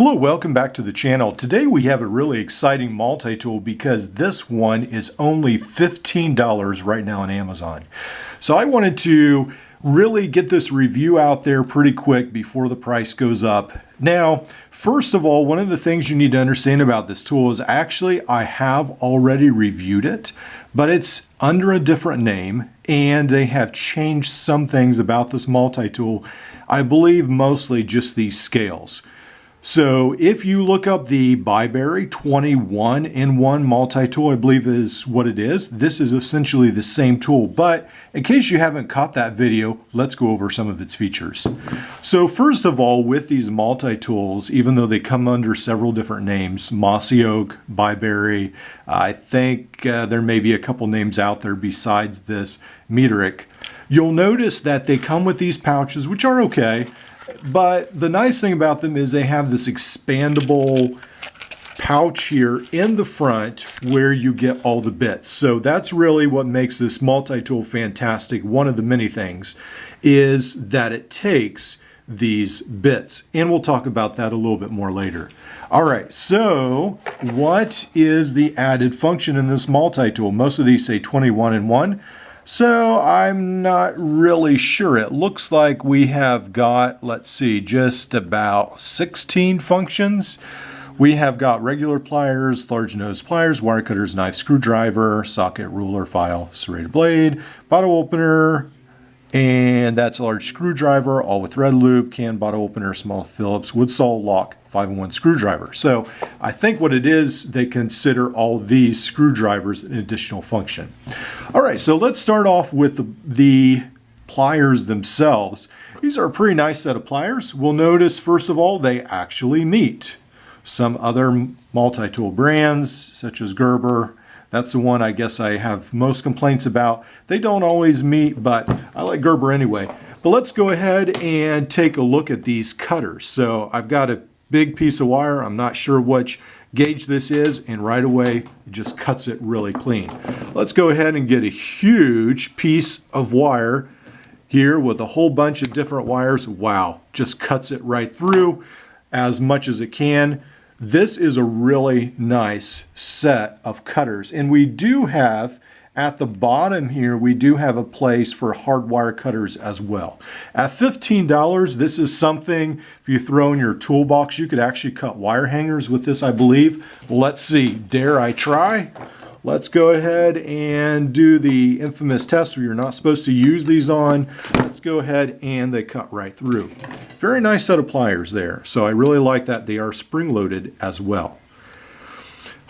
Hello, welcome back to the channel. Today we have a really exciting multi-tool because this one is only $15 right now on Amazon. So I wanted to really get this review out there pretty quick before the price goes up. Now, first of all, one of the things you need to understand about this tool is actually I have already reviewed it, but it's under a different name and they have changed some things about this multi-tool. I believe mostly just these scales. So if you look up the Byberry 21-in-1 multi-tool, I believe is what it is. This is essentially the same tool, but in case you haven't caught that video, let's go over some of its features. So first of all, with these multi-tools, even though they come under several different names, Mossy Oak, Byberry, I think there may be a couple names out there besides this, Meterk, you'll notice that they come with these pouches, which are okay. But the nice thing about them is they have this expandable pouch here in the front where you get all the bits. So that's really what makes this multi-tool fantastic. One of the many things is that it takes these bits, and we'll talk about that a little bit more later. All right, so what is the added function in this multi-tool? Most of these say 21-in-1. So I'm not really sure. It looks like we have got, let's see, just about 16 functions. We have got regular pliers, large nose pliers, wire cutters, knife, screwdriver, socket, ruler, file, serrated blade, bottle opener, and that's a large screwdriver, all with thread loop, can bottle opener, small Phillips, wood saw, lock, 5-in-1 screwdriver. So I think what it is, they consider all these screwdrivers an additional function. All right, so let's start off with the pliers themselves. These are a pretty nice set of pliers. We'll notice, first of all, they actually meet some other multi-tool brands, such as Gerber. That's the one I guess I have most complaints about. They don't always meet, but I like Gerber anyway. But let's go ahead and take a look at these cutters. So I've got a big piece of wire. I'm not sure which gauge this is, and right away it just cuts it really clean. Let's go ahead and get a huge piece of wire here with a whole bunch of different wires. Wow, just cuts it right through as much as it can. This is a really nice set of cutters, and we do have at the bottom here, we do have a place for hard wire cutters as well. At $15, this is something, if you throw in your toolbox, you could actually cut wire hangers with this, I believe. Let's see, dare I try? Let's go ahead and do the infamous test where you're not supposed to use these on. Let's go ahead, and they cut right through. Very nice set of pliers there. So I really like that. They are spring-loaded as well.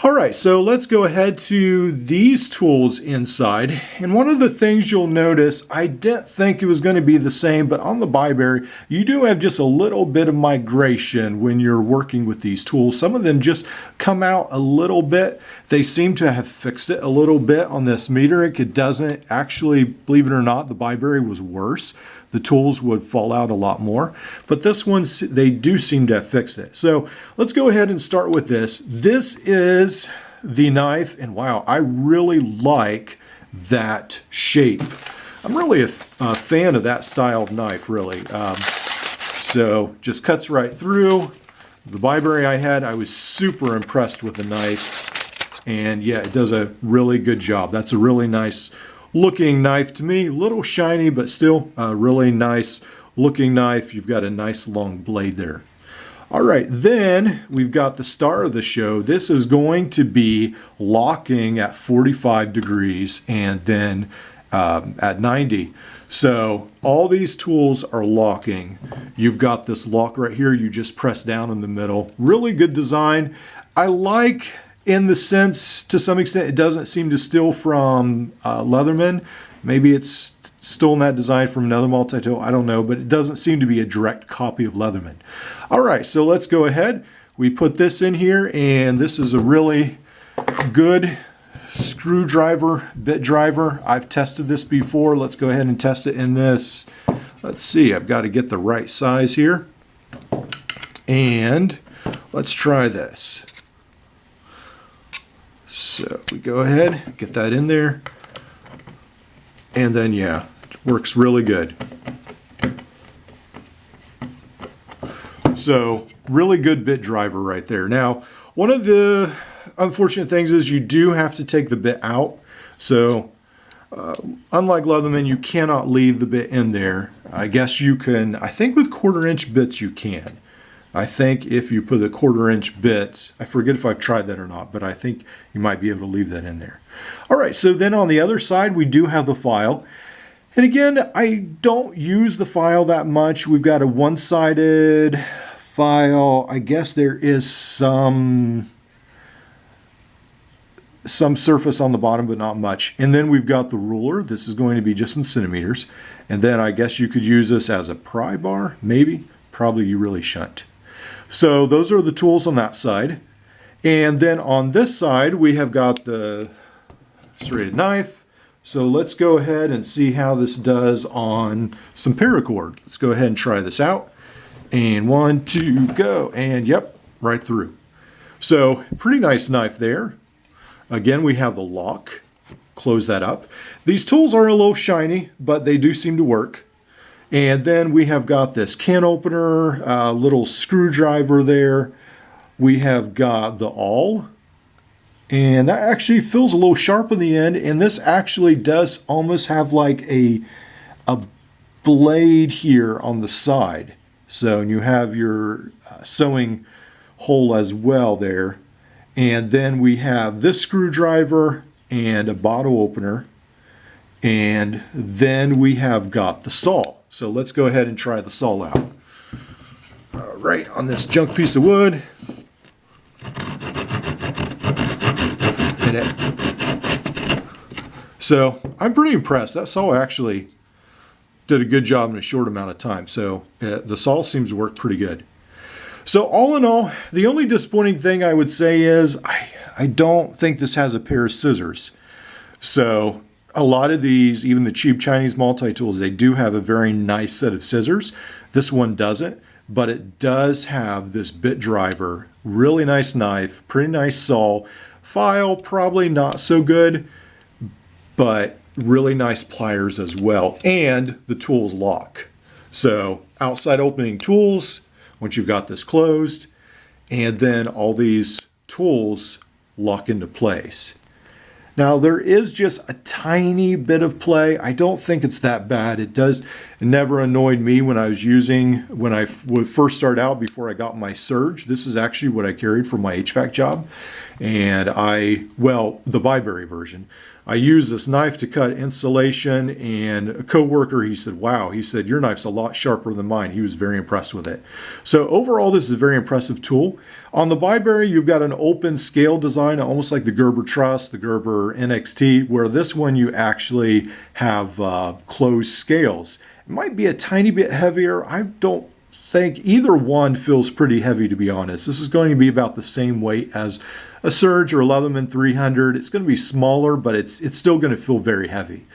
All right, so let's go ahead to these tools inside. And one of the things you'll notice, I didn't think it was going to be the same, but on the Byberry, you do have just a little bit of migration when you're working with these tools. Some of them just come out a little bit. They seem to have fixed it a little bit on this Meterk. It doesn't actually, believe it or not, the Byberry was worse. The tools would fall out a lot more, but this one, they do seem to have fixed it. So let's go ahead and start with this. This is the knife, and wow, I really like that shape. I'm really a fan of that style of knife, really. So just cuts right through. The Byberry I had, I was super impressed with the knife, and yeah, it does a really good job. That's a really nice looking knife to me, a little shiny, but still a really nice looking knife. You've got a nice long blade there. All right, then we've got the star of the show. This is going to be locking at 45 degrees and then at 90. So all these tools are locking. You've got this lock right here. You just press down in the middle. Really good design. I like, in the sense, to some extent, it doesn't seem to steal from Leatherman. Maybe it's stolen that design from another multi-tool, I don't know, but it doesn't seem to be a direct copy of Leatherman. All right, so let's go ahead. We put this in here, and this is a really good screwdriver, bit driver. I've tested this before. Let's go ahead and test it in this. Let's see, I've got to get the right size here. And let's try this. So we go ahead, get that in there, and then yeah, it works really good. So really good bit driver right there. Now, one of the unfortunate things is you do have to take the bit out. So unlike Leatherman, you cannot leave the bit in there. I guess you can, I think with 1/4 inch bits you can. I think if you put a 1/4 inch bits, I forget if I've tried that or not, but I think you might be able to leave that in there. All right, so then on the other side, we do have the file. And again, I don't use the file that much. We've got a one-sided file. I guess there is some surface on the bottom, but not much. And then we've got the ruler. This is going to be just in centimeters. And then I guess you could use this as a pry bar, maybe. Probably you really shouldn't. So those are the tools on that side. And then on this side, we have got the serrated knife. So let's go ahead and see how this does on some paracord. Let's go ahead and try this out. And 1, 2, go. And yep, right through. So pretty nice knife there. Again, we have the lock. Close that up. These tools are a little shiny, but they do seem to work. And then we have got this can opener, a little screwdriver there. We have got the awl. And that actually feels a little sharp in the end. And this actually does almost have like a blade here on the side. So you have your sewing hole as well there. And then we have this screwdriver and a bottle opener. And then we have got the saw. So let's go ahead and try the saw out. All right, on this junk piece of wood. So I'm pretty impressed. That saw actually did a good job in a short amount of time. So the saw seems to work pretty good. So all in all, the only disappointing thing I would say is I don't think this has a pair of scissors. So a lot of these, even the cheap Chinese multi-tools, they do have a very nice set of scissors. This one doesn't, but it does have this bit driver, really nice knife, pretty nice saw. File, probably not so good, but really nice pliers as well. And the tools lock. So outside opening tools, once you've got this closed, and then all these tools lock into place. Now there is just a tiny bit of play. I don't think it's that bad. It never annoyed me when I would first start out before I got my Surge. This is actually what I carried for my HVAC job. And the Byberry version. I used this knife to cut insulation, and a coworker, he said, wow, he said, your knife's a lot sharper than mine. He was very impressed with it. So overall, this is a very impressive tool. On the Byberry, you've got an open scale design, almost like the Gerber Truss, the Gerber NXT, where this one you actually have closed scales. It might be a tiny bit heavier. I don't think either one feels pretty heavy, to be honest. This is going to be about the same weight as a Surge or a Leatherman 300. It's going to be smaller, but it's still going to feel very heavy.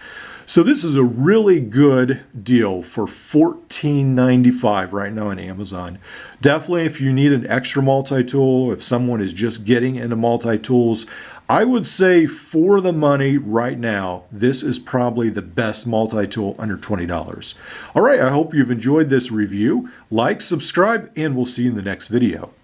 So this is a really good deal for $14.95 right now on Amazon. Definitely if you need an extra multi-tool, if someone is just getting into multi-tools, I would say for the money right now, this is probably the best multi-tool under $20. All right, I hope you've enjoyed this review. Like, subscribe, and we'll see you in the next video.